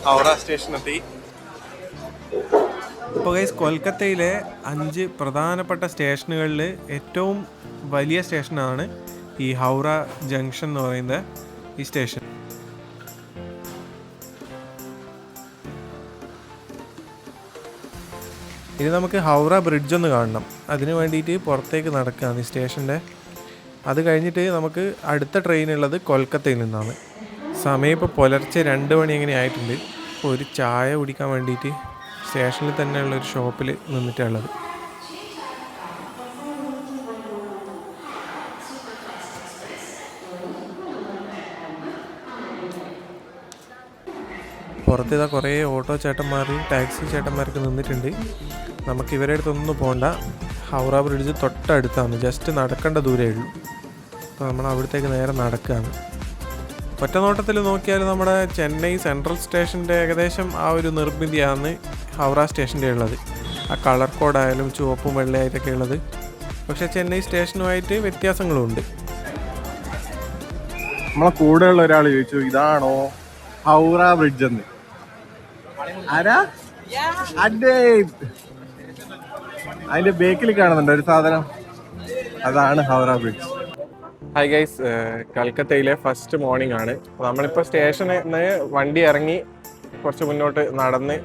ഹൗറ സ്റ്റേഷനെത്തി. ഇപ്പോൾ ഗൈസ് കൊൽക്കത്തയിലെ 5 പ്രധാനപ്പെട്ട സ്റ്റേഷനുകളിൽ ഏറ്റവും വലിയ സ്റ്റേഷനാണ് ഈ ഹൗറ ജംഗ്ഷൻ എന്ന് പറയുന്ന ഈ സ്റ്റേഷൻ. ഇത് നമുക്ക് ഹൗറ ബ്രിഡ്ജ് ഒന്ന് കാണണം. അതിന് വേണ്ടിയിട്ട് പുറത്തേക്ക് നടക്കുകയാണ് ഈ സ്റ്റേഷൻ്റെ. അത് കഴിഞ്ഞിട്ട് നമുക്ക് അടുത്ത ട്രെയിൻ ഉള്ളത് കൊൽക്കത്തയിൽ നിന്നാണ്. സമയം ഇപ്പോൾ പുലർച്ചെ 2 മണി എങ്ങനെ ആയിട്ടുണ്ട്. ഇപ്പോൾ ഒരു ചായ കുടിക്കാൻ വേണ്ടിയിട്ട് സ്റ്റേഷനിൽ തന്നെയുള്ളൊരു ഷോപ്പിൽ നിന്നിട്ടുള്ളത്. പുറത്ത് ഇതാ കുറേ ഓട്ടോ ചേട്ടന്മാർ, ടാക്സി ചേട്ടന്മാരൊക്കെ നിന്നിട്ടുണ്ട്. നമുക്ക് ഇവരുടെ അടുത്തൊന്നും പോകണ്ട. ഹൗറ ബ്രിഡ്ജ് തൊട്ടടുത്താണ്, ജസ്റ്റ് നടക്കേണ്ട ദൂരമേ ഉള്ളൂ. അപ്പോൾ നമ്മൾ അവിടത്തേക്ക് നേരെ നടക്കുകയാണ്. ഒറ്റ നോട്ടത്തിൽ നോക്കിയാൽ നമ്മുടെ ചെന്നൈ സെൻട്രൽ സ്റ്റേഷൻ്റെ ഏകദേശം ആ ഒരു നിർമ്മിതിയാണ് ഹൗറ സ്റ്റേഷൻ്റെ ഉള്ളത്. ആ കളർ കോഡായാലും ചുവപ്പും വെള്ളയായിട്ടൊക്കെ ഉള്ളത്. പക്ഷേ ചെന്നൈ സ്റ്റേഷനുമായിട്ട് വ്യത്യാസങ്ങളുമുണ്ട്. നമ്മളെ കൂടെയുള്ള ഒരാൾ ചോദിച്ചു, ഇതാണോ ഹൗറ ബ്രിഡ്ജ് എന്ന്? ആരാ? അതിന്റെ ബേക്കിൽ കാണുന്നുണ്ട് ഒരു സാധനം, അതാണ് ഹൗറ ബ്രിഡ്ജ്. ഹായ് ഗൈസ്, കൽക്കത്തയിലെ ഫസ്റ്റ് മോർണിംഗ് ആണ്. നമ്മളിപ്പോൾ സ്റ്റേഷനിൽ നിന്ന് വണ്ടി ഇറങ്ങി കുറച്ച് മുന്നോട്ട് നടന്ന്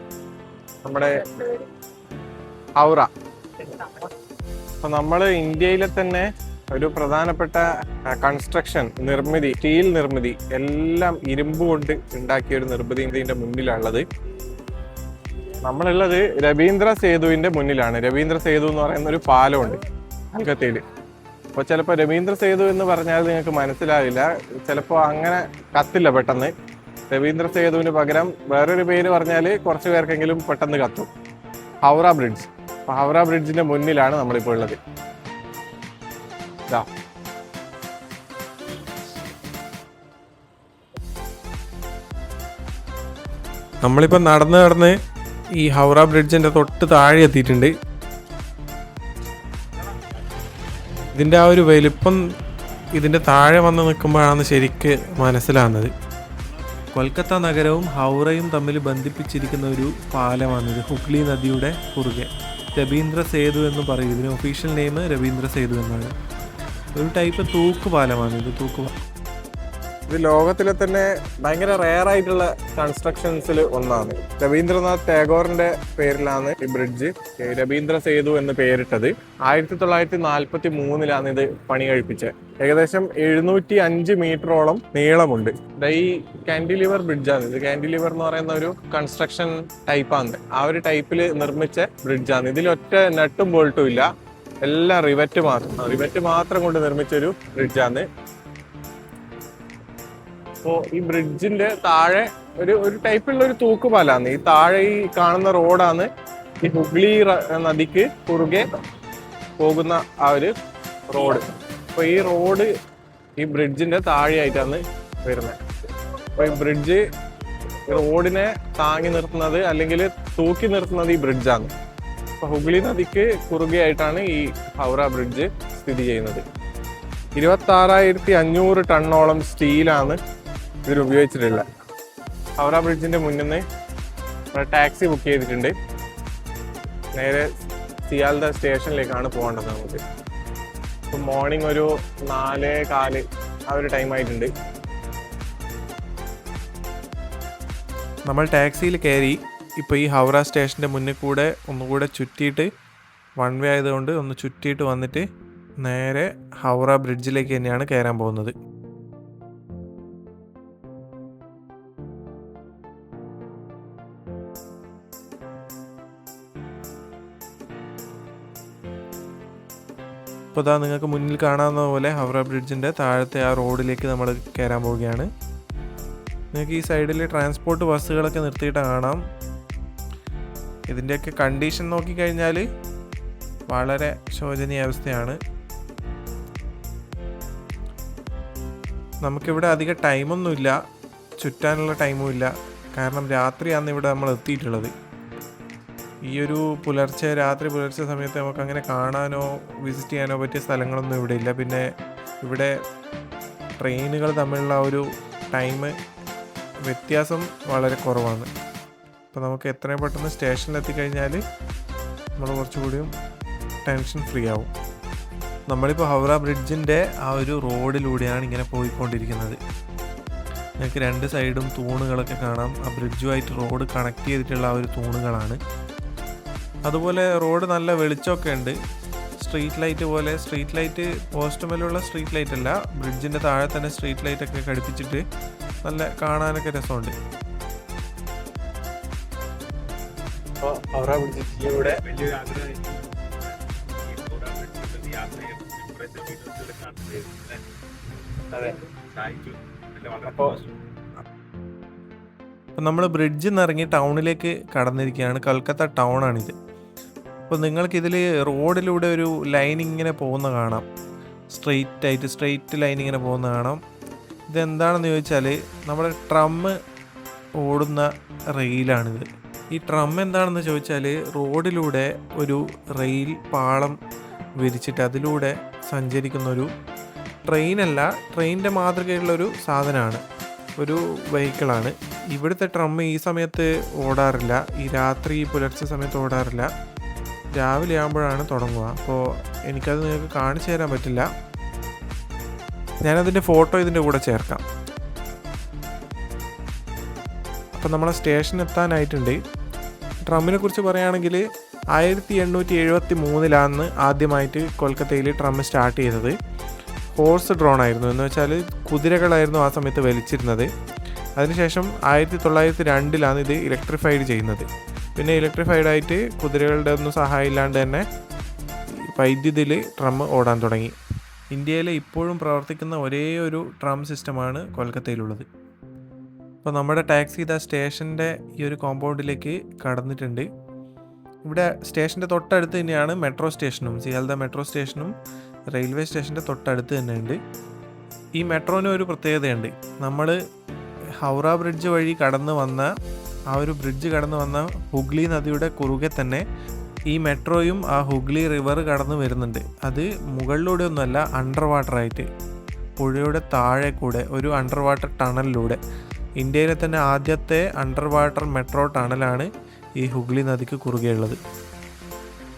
നമ്മുടെ ഹൗറ. അപ്പം നമ്മൾ ഇന്ത്യയിലെ തന്നെ ഒരു പ്രധാനപ്പെട്ട കൺസ്ട്രക്ഷൻ നിർമ്മിതി, സ്റ്റീൽ നിർമ്മിതി, എല്ലാം ഇരുമ്പ് കൊണ്ട് ഉണ്ടാക്കിയ ഒരു നിർമ്മിതി ഇതിൻ്റെ മുന്നിലുള്ളത്. നമ്മളുള്ളത് രവീന്ദ്ര സേതുവിൻ്റെ മുന്നിലാണ്. രവീന്ദ്ര സേതു എന്ന് പറയുന്ന ഒരു പാലമുണ്ട് കൽക്കത്തയിൽ. അപ്പോൾ ചിലപ്പോൾ രവീന്ദ്ര സേതു എന്ന് പറഞ്ഞാൽ നിങ്ങൾക്ക് മനസ്സിലാവില്ല, ചിലപ്പോൾ അങ്ങനെ കത്തില്ല പെട്ടെന്ന്. രവീന്ദ്ര സേതുവിന് പകരം വേറൊരു പേര് പറഞ്ഞാൽ കുറച്ച് പേർക്കെങ്കിലും പെട്ടെന്ന് കത്തും. ഹൗറ ബ്രിഡ്ജ്. അപ്പോൾ ഹൗറ ബ്രിഡ്ജിൻ്റെ മുന്നിലാണ് നമ്മളിപ്പോൾ ഉള്ളത്. ഇതാ നമ്മളിപ്പോൾ നടന്ന് ഈ ഹൗറ ബ്രിഡ്ജിൻ്റെ തൊട്ട് താഴെ എത്തിയിട്ടുണ്ട്. ഇതിൻ്റെ ആ ഒരു വലിപ്പം ഇതിൻ്റെ താഴെ വന്ന് നിൽക്കുമ്പോഴാണ് ശരിക്ക് മനസ്സിലാകുന്നത്. കൊൽക്കത്ത നഗരവും ഹൗറയും തമ്മിൽ ബന്ധിപ്പിച്ചിരിക്കുന്ന ഒരു പാലമാണിത്. ഹുഗ്ലി നദിയുടെ കുറുകെ രവീന്ദ്ര സേതു എന്ന് പറയും. ഇതിന് ഒഫീഷ്യൽ നെയിം രവീന്ദ്ര സേതു എന്നാണ്. ഒരു ടൈപ്പ് തൂക്കുപാലമാണ് ഇത്. ഇത് ലോകത്തിലെ തന്നെ ഭയങ്കര റെയർ ആയിട്ടുള്ള കൺസ്ട്രക്ഷൻസിൽ ഒന്നാണ്. രവീന്ദ്രനാഥ് ടാഗോറിന്റെ പേരിലാണ് ഈ ബ്രിഡ്ജ് രവീന്ദ്ര സേതു എന്ന് പേരിട്ടത്. 1943 ഇത് പണി കഴിപ്പിച്ചത്. ഏകദേശം 705 മീറ്ററോളം നീളമുണ്ട്. ഈ കാൻഡിലിവർ ബ്രിഡ്ജാണ് ഇത്. കാൻഡിലിവർ എന്ന് പറയുന്ന ഒരു കൺസ്ട്രക്ഷൻ ടൈപ്പാണ്. ആ ഒരു ടൈപ്പിൽ നിർമ്മിച്ച ബ്രിഡ്ജാണ്. ഇതിലൊറ്റ നട്ടും ബോൾട്ടും ഇല്ല, എല്ലാം റിവറ്റ് മാത്രം കൊണ്ട് നിർമ്മിച്ചൊരു ബ്രിഡ്ജാണ്. അപ്പോൾ ഈ ബ്രിഡ്ജിന്റെ താഴെ ഒരു ടൈപ്പുള്ള ഒരു തൂക്കുപാലാണ്. ഈ താഴെ ഈ കാണുന്ന റോഡാണ് ഈ ഹുഗ്ലി നദിക്ക് കുറുകെ പോകുന്ന ആ ഒരു റോഡ്. അപ്പോൾ ഈ റോഡ് ഈ ബ്രിഡ്ജിന്റെ താഴെയായിട്ടാണ് വരുന്നത്. അപ്പോൾ ഈ ബ്രിഡ്ജ് റോഡിനെ താങ്ങി നിർത്തുന്നത് അല്ലെങ്കിൽ തൂക്കി നിർത്തുന്നത് ഈ ബ്രിഡ്ജാണ്. അപ്പോൾ ഹുഗ്ലി നദിക്ക് കുറുകെ ആയിട്ടാണ് ഈ ഹൗറ ബ്രിഡ്ജ് സ്ഥിതി ചെയ്യുന്നത്. 26,500 ടണ്ണോളം സ്റ്റീലാണ് ഇതിൽ ഉപയോഗിച്ചിട്ടുള്ളത്. ഹൗറ ബ്രിഡ്ജിന്റെ മുന്നിൽ നിന്ന് ടാക്സി ബുക്ക് ചെയ്തിട്ടുണ്ട്. നേരെ സിയാൽദ സ്റ്റേഷനിലേക്കാണ് പോകേണ്ടത് നമുക്ക്. ഇപ്പം മോർണിംഗ് ഒരു 4:15 ആ ഒരു ടൈം ആയിട്ടുണ്ട്. നമ്മൾ ടാക്സിയിൽ കയറി ഇപ്പോൾ ഈ ഹൗറ സ്റ്റേഷൻ്റെ മുന്നിൽ കൂടെ ഒന്നുകൂടെ ചുറ്റിയിട്ട്, വൺ വേ ആയതുകൊണ്ട് ഒന്ന് ചുറ്റിയിട്ട് വന്നിട്ട് നേരെ ഹൗറ ബ്രിഡ്ജിലേക്ക് തന്നെയാണ് കയറാൻ പോകുന്നത്. ഇപ്പോൾ ഇതാ നിങ്ങൾക്ക് മുന്നിൽ കാണാവുന്ന പോലെ ഹൗറ ബ്രിഡ്ജിൻ്റെ താഴത്തെ ആ റോഡിലേക്ക് നമ്മൾ കയറാൻ പോവുകയാണ്. നിങ്ങൾക്ക് ഈ സൈഡിൽ ട്രാൻസ്പോർട്ട് ബസ്സുകളൊക്കെ നിർത്തിയിട്ട് കാണാം. ഇതിൻ്റെയൊക്കെ കണ്ടീഷൻ നോക്കിക്കഴിഞ്ഞാൽ വളരെ ശോചനീയാവസ്ഥയാണ്. നമുക്കിവിടെ അധികം ടൈമൊന്നുമില്ല, ചുറ്റാനുള്ള ടൈമും ഇല്ല. കാരണം രാത്രിയാണ് ഇവിടെ നമ്മൾ എത്തിയിട്ടുള്ളത്. ഈ ഒരു രാത്രി പുലർച്ചെ സമയത്ത് നമുക്ക് അങ്ങനെ കാണാനോ വിസിറ്റ് ചെയ്യാനോ പറ്റിയ സ്ഥലങ്ങളൊന്നും ഇവിടെ ഇല്ല. പിന്നെ ഇവിടെ ട്രെയിനുകൾ തമ്മിലുള്ള ഒരു ടൈം വ്യത്യാസം വളരെ കുറവാണ്. അപ്പോൾ നമുക്ക് എത്രയും പെട്ടെന്ന് സ്റ്റേഷനിൽ എത്തിക്കഴിഞ്ഞാൽ നമ്മൾ കുറച്ചുകൂടിയും ടെൻഷൻ ഫ്രീ ആവും. നമ്മളിപ്പോൾ ഹൗറ ബ്രിഡ്ജിൻ്റെ ആ ഒരു റോഡിലൂടെയാണ് ഇങ്ങനെ പോയിക്കൊണ്ടിരിക്കുന്നത്. നിങ്ങൾക്ക് രണ്ട് സൈഡും തൂണുകളൊക്കെ കാണാം. ആ ബ്രിഡ്ജുമായിട്ട് റോഡ് കണക്ട് ചെയ്തിട്ടുള്ള ആ ഒരു തൂണുകളാണ്. അതുപോലെ റോഡ് നല്ല വെളിച്ചമൊക്കെ ഉണ്ട്. സ്ട്രീറ്റ് ലൈറ്റ് പോലെ, സ്ട്രീറ്റ് ലൈറ്റ് പോസ്റ്റുമേലുള്ള സ്ട്രീറ്റ് ലൈറ്റ് അല്ല, ബ്രിഡ്ജിൻ്റെ താഴെ തന്നെ സ്ട്രീറ്റ് ലൈറ്റൊക്കെ ഘടിപ്പിച്ചിട്ട് നല്ല കാണാനൊക്കെ രസമുണ്ട്. അപ്പോൾ ഹൗറ ബ്രിഡ്ജിലൂടെ വലിയൊരു ആഗ്രഹം അതെ. അപ്പോൾ നമ്മൾ ബ്രിഡ്ജിൽ നിന്ന് ഇറങ്ങി ടൗണിലേക്ക് കടന്നിരിക്കുകയാണ്. കൊൽക്കത്ത ടൗണാണിത്. അപ്പോൾ നിങ്ങൾക്കിതിൽ റോഡിലൂടെ ഒരു ലൈൻ ഇങ്ങനെ പോകുന്ന കാണാം. സ്ട്രെയിറ്റ് ലൈൻ ഇങ്ങനെ പോകുന്ന കാണാം. ഇതെന്താണെന്ന് ചോദിച്ചാൽ നമ്മുടെ ട്രമ്മ് ഓടുന്ന റെയിലാണിത്. ഈ ട്രം എന്താണെന്ന് ചോദിച്ചാൽ റോഡിലൂടെ ഒരു റെയിൽ പാളം വിരിച്ചിട്ട് അതിലൂടെ സഞ്ചരിക്കുന്നൊരു ട്രെയിനല്ല, ട്രെയിനിൻ്റെ മാതൃകയുള്ളൊരു സാധനമാണ്, ഒരു വെഹിക്കിളാണ്. ഇവിടുത്തെ ട്രം ഈ സമയത്ത് ഓടാറില്ല, ഈ രാത്രി പുലർച്ചെ സമയത്ത് ഓടാറില്ല, രാവിലെ ആകുമ്പോഴാണ് തുടങ്ങുക. അപ്പോൾ എനിക്കത് നിങ്ങൾക്ക് കാണിച്ചു തരാൻ പറ്റില്ല. ഞാനതിൻ്റെ ഫോട്ടോ ഇതിൻ്റെ കൂടെ ചേർക്കാം. അപ്പം നമ്മളെ സ്റ്റേഷൻ എത്താനായിട്ടുണ്ട്. ട്രമ്മിനെ കുറിച്ച് പറയുകയാണെങ്കിൽ 1873 ആദ്യമായിട്ട് കൊൽക്കത്തയിൽ ട്രം സ്റ്റാർട്ട് ചെയ്തത്. ഹോഴ്സ് ഡ്രോൺ ആയിരുന്നു, എന്ന് വെച്ചാൽ കുതിരകളായിരുന്നു ആ സമയത്ത് വലിച്ചിരുന്നത്. അതിനുശേഷം 1902 ഇത് ഇലക്ട്രിഫൈഡ് ചെയ്യുന്നത്. പിന്നെ ഇലക്ട്രിഫൈഡായിട്ട് കുതിരകളുടെ ഒന്നും സഹായം ഇല്ലാണ്ട് തന്നെ വൈദ്യുതിയിൽ ട്രം ഓടാൻ തുടങ്ങി. ഇന്ത്യയിലെ ഇപ്പോഴും പ്രവർത്തിക്കുന്ന ഒരേ ഒരു ട്രം സിസ്റ്റമാണ് കൊൽക്കത്തയിലുള്ളത്. അപ്പോൾ നമ്മുടെ ടാക്സി ഇതാ സ്റ്റേഷൻ്റെ ഈ ഒരു കോമ്പൗണ്ടിലേക്ക് കടന്നിട്ടുണ്ട്. ഇവിടെ സ്റ്റേഷൻ്റെ തൊട്ടടുത്ത് തന്നെയാണ് മെട്രോ സ്റ്റേഷനും, സിയാൽദ മെട്രോ സ്റ്റേഷനും റെയിൽവേ സ്റ്റേഷൻ്റെ തൊട്ടടുത്ത് തന്നെ ഉണ്ട്. ഈ മെട്രോന് ഒരു പ്രത്യേകതയുണ്ട്. നമ്മൾ ഹൗറ ബ്രിഡ്ജ് വഴി കടന്നു വന്ന ആ ഒരു ബ്രിഡ്ജ് കടന്നു വന്ന ഹുഗ്ലി നദിയുടെ കുറുകെ തന്നെ ഈ മെട്രോയും ആ ഹുഗ്ലി റിവർ കടന്നു വരുന്നുണ്ട്. അത് മുകളിലൂടെ ഒന്നുമല്ല, അണ്ടർ വാട്ടറായിട്ട് പുഴയുടെ താഴെ കൂടെ ഒരു അണ്ടർ വാട്ടർ ടണലിലൂടെ. ഇന്ത്യയിലെ തന്നെ ആദ്യത്തെ അണ്ടർ വാട്ടർ മെട്രോ ടണലാണ് ഈ ഹുഗ്ലി നദിക്ക് കുറുകെയുള്ളത്.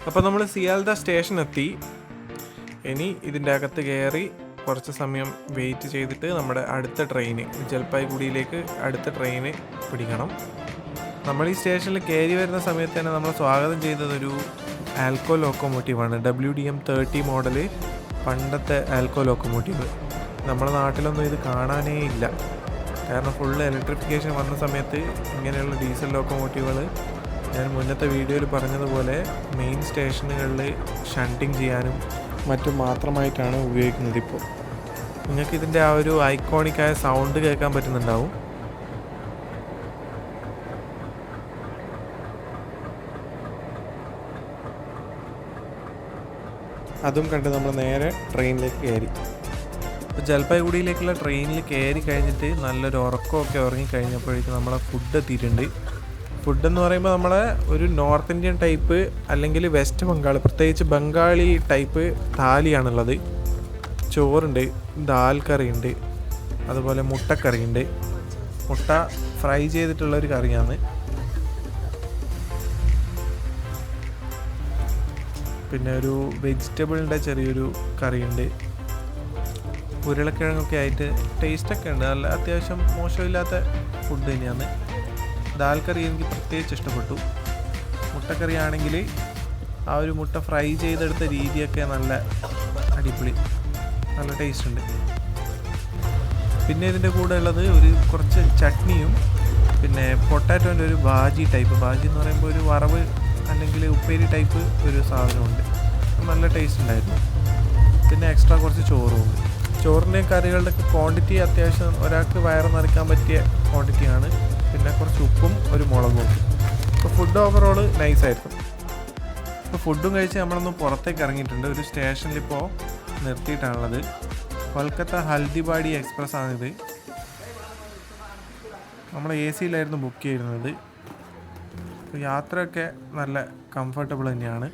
അപ്പോൾ നമ്മൾ സിയാൽദ സ്റ്റേഷൻ എത്തി. ഇനി ഇതിൻ്റെ അകത്ത് കയറി കുറച്ച് സമയം വെയിറ്റ് ചെയ്തിട്ട് നമ്മുടെ അടുത്ത ട്രെയിന് ജൽപായ്ഗുഡിയിലേക്ക് അടുത്ത ട്രെയിന് പിടിക്കണം. നമ്മൾ ഈ സ്റ്റേഷനിൽ കയറി വരുന്ന സമയത്ത് തന്നെ നമ്മളെ സ്വാഗതം ചെയ്തതൊരു ആൽക്കോ ലോക്കോമോട്ടീവാണ്. WDM-30 മോഡല്, പണ്ടത്തെ ആൽക്കോ ലോക്കോമോട്ടീവ്. നമ്മുടെ നാട്ടിലൊന്നും ഇത് കാണാനേ ഇല്ല. കാരണം ഫുള്ള് ഇലക്ട്രിഫിക്കേഷൻ വന്ന സമയത്ത് ഇങ്ങനെയുള്ള ഡീസൽ ലോക്കോമോട്ടീവുകൾ ഞാൻ മുന്നത്തെ വീഡിയോയിൽ പറഞ്ഞതുപോലെ മെയിൻ സ്റ്റേഷനുകളിൽ ഷണ്ടിങ് ചെയ്യാനും മറ്റും മാത്രമായിട്ടാണ് ഉപയോഗിക്കുന്നത്. ഇപ്പോൾ നിങ്ങൾക്ക് ഇതിൻ്റെ ആ ഒരു ഐക്കോണിക്കായ സൗണ്ട് കേൾക്കാൻ പറ്റുന്നുണ്ടാവും. അതും കണ്ട് നമ്മൾ നേരെ ട്രെയിനിലേക്ക് കയറി. അപ്പോൾ ജൽപായ്ഗുഡിയിലേക്കുള്ള ട്രെയിനിൽ കയറി കഴിഞ്ഞിട്ട് നല്ലൊരു ഉറക്കമൊക്കെ ഉറങ്ങിക്കഴിഞ്ഞപ്പോഴേക്കും നമ്മളെ ഫുഡ് എത്തിയിട്ടുണ്ട്. ഫുഡ് എന്ന് പറയുമ്പോൾ നമ്മളെ ഒരു നോർത്ത് ഇന്ത്യൻ ടൈപ്പ് അല്ലെങ്കിൽ വെസ്റ്റ് ബംഗാൾ, പ്രത്യേകിച്ച് ബംഗാളി ടൈപ്പ് താലിയാണുള്ളത്. ചോറുണ്ട്, ദാൽ കറിയുണ്ട്, അതുപോലെ മുട്ടക്കറിയുണ്ട്. മുട്ട ഫ്രൈ ചെയ്തിട്ടുള്ളൊരു കറിയാണ്. പിന്നെ ഒരു വെജിറ്റബിളിൻ്റെ ചെറിയൊരു കറിയുണ്ട്. ഉരുളക്കിഴങ്ങൊക്കെ ആയിട്ട് ടേസ്റ്റൊക്കെ ഉണ്ട്. നല്ല അത്യാവശ്യം മോശമില്ലാത്ത ഫുഡ് തന്നെയാണ്. ദാൽ കറി എനിക്ക് പ്രത്യേകിച്ച് ഇഷ്ടപ്പെട്ടു. മുട്ടക്കറി ആണെങ്കിൽ ആ ഒരു മുട്ട ഫ്രൈ ചെയ്തെടുത്ത രീതിയൊക്കെ നല്ല അടിപൊളി, നല്ല ടേസ്റ്റ് ഉണ്ട്. പിന്നെ ഇതിൻ്റെ കൂടെ ഉള്ളത് ഒരു കുറച്ച് ചട്നിയും പിന്നെ പൊട്ടാറ്റോൻ്റെ ഒരു ബാജി ടൈപ്പ്, ബാജി എന്ന് പറയുമ്പോൾ ഒരു വറവ് അല്ലെങ്കിൽ ഉപ്പേരി ടൈപ്പ് ഒരു സാധനമുണ്ട്. നല്ല ടേസ്റ്റ് ഉണ്ടായിരുന്നു. പിന്നെ എക്സ്ട്രാ കുറച്ച് ചോറും ഉണ്ട്. ചോറിൻ്റെയും കറികളുടെയൊക്കെ ക്വാണ്ടിറ്റി അത്യാവശ്യം ഒരാൾക്ക് വയറ് നിറയ്ക്കാൻ പറ്റിയ ക്വാണ്ടിറ്റിയാണ്. പിന്നെ കുറച്ച് ഉപ്പും ഒരു മുളകും ഉണ്ട്. അപ്പോൾ ഫുഡ് ഓവറോൾ നൈസായിരുന്നു. ഇപ്പോൾ ഫുഡും കഴിച്ച് നമ്മളൊന്ന് പുറത്തേക്ക് ഇറങ്ങിയിട്ടുണ്ട്. ഒരു സ്റ്റേഷനിലിപ്പോൾ നിർത്തിയിട്ടാണുള്ളത്. കൊൽക്കത്ത ഹൽദിബാടി എക്സ്പ്രസ് ആണിത്. നമ്മൾ AC-യിലായിരുന്നു ബുക്ക് ചെയ്യുന്നത്. യാത്രയൊക്കെ നല്ല കംഫർട്ടബിൾ തന്നെയാണ്.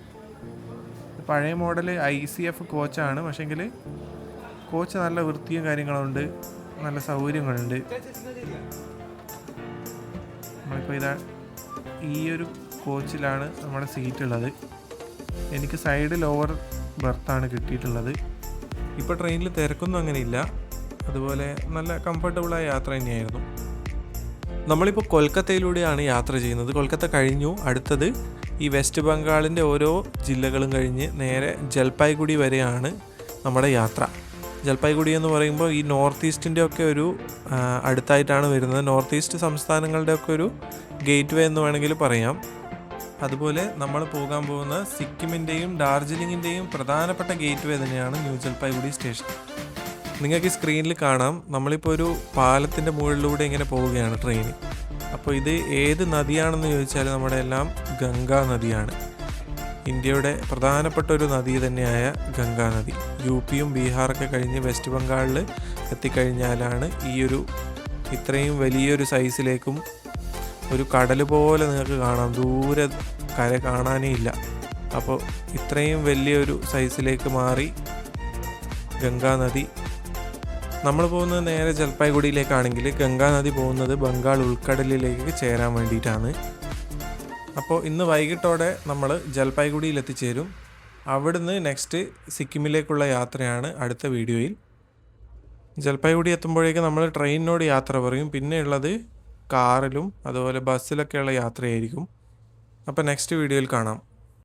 പഴയ മോഡൽ ICF കോച്ചാണ്, പക്ഷേങ്കിൽ കോച്ച് നല്ല വൃത്തിയും കാര്യങ്ങളുണ്ട്, നല്ല സൗകര്യങ്ങളുണ്ട്. നമ്മളിപ്പോൾ ഇതാ ഈ ഒരു കോച്ചിലാണ് നമ്മുടെ സീറ്റ് ഉള്ളത്. എനിക്ക് സൈഡ് ലോവർ ബർത്താണ് കിട്ടിയിട്ടുള്ളത്. ഇപ്പോൾ ട്രെയിനിൽ തിരക്കൊന്നും അങ്ങനെയില്ല, അതുപോലെ നല്ല കംഫർട്ടബിളായ യാത്ര തന്നെയായിരുന്നു. നമ്മളിപ്പോൾ കൊൽക്കത്തയിലൂടെയാണ് യാത്ര ചെയ്യുന്നത്. കൊൽക്കത്ത കഴിഞ്ഞു, അടുത്തത് ഈ വെസ്റ്റ് ബംഗാളിൻ്റെ ഓരോ ജില്ലകളും കഴിഞ്ഞ് നേരെ ജൽപായ്ഗുഡി വരെയാണ് നമ്മുടെ യാത്ര. ജൽപായ്ഗുഡി എന്ന് പറയുമ്പോൾ ഈ നോർത്ത് ഈസ്റ്റിൻ്റെ ഒക്കെ ഒരു അടുത്തായിട്ടാണ് വരുന്നത്. നോർത്ത് ഈസ്റ്റ് സംസ്ഥാനങ്ങളുടെ ഒക്കെ ഒരു ഗേറ്റ് വേ എന്ന് വേണമെങ്കിൽ പറയാം. അതുപോലെ നമ്മൾ പോകാൻ പോകുന്ന സിക്കിമിൻ്റെയും ഡാർജിലിങ്ങിൻ്റെയും പ്രധാനപ്പെട്ട ഗേറ്റ് വേ തന്നെയാണ് ന്യൂ ജൽപായ്ഗുഡി സ്റ്റേഷൻ. നിങ്ങൾക്ക് ഈ സ്ക്രീനിൽ കാണാം, നമ്മളിപ്പോൾ ഒരു പാലത്തിൻ്റെ മുകളിലൂടെ ഇങ്ങനെ പോവുകയാണ് ട്രെയിൻ. അപ്പോൾ ഇത് ഏത് നദിയാണെന്ന് ചോദിച്ചാൽ നമ്മുടെ എല്ലാം ഗംഗാ നദിയാണ്. ഇന്ത്യയുടെ പ്രധാനപ്പെട്ട ഒരു നദി തന്നെയായ ഗംഗാ നദി. UPയും ബീഹാറൊക്കെ കഴിഞ്ഞ് വെസ്റ്റ് ബംഗാളിൽ എത്തിക്കഴിഞ്ഞാലാണ് ഈ ഒരു ഇത്രയും വലിയൊരു സൈസിലേക്കും ഒരു കടൽ പോലെ നിങ്ങൾക്ക് കാണാം, ദൂരെ കര കാണാനേ ഇല്ല. അപ്പോൾ ഇത്രയും വലിയൊരു സൈസിലേക്ക് മാറി ഗംഗാ നദി. നമ്മൾ പോകുന്നത് നേരെ ജൽപായ്ഗുഡിയിലേക്കാണെങ്കിൽ ഗംഗാ നദി പോകുന്നത് ബംഗാൾ ഉൾക്കടലിലേക്ക് ചേരാൻ വേണ്ടിയിട്ടാണ്. അപ്പോൾ ഇന്ന് വൈകിട്ടോടെ നമ്മൾ ജൽപായ്ഗുഡിയിൽ എത്തിച്ചേരും. അവിടുന്ന് നെക്സ്റ്റ് സിക്കിമിലേക്കുള്ള യാത്രയാണ് അടുത്ത വീഡിയോയിൽ. ജൽപായ്ഗുഡി എത്തുമ്പോഴേക്കും നമ്മൾ ട്രെയിനിനോട് യാത്ര പറയും. പിന്നെയുള്ളത് കാറിലും അതുപോലെ ബസ്സിലൊക്കെയുള്ള യാത്രയായിരിക്കും. അപ്പോൾ നെക്സ്റ്റ് വീഡിയോയിൽ കാണാം.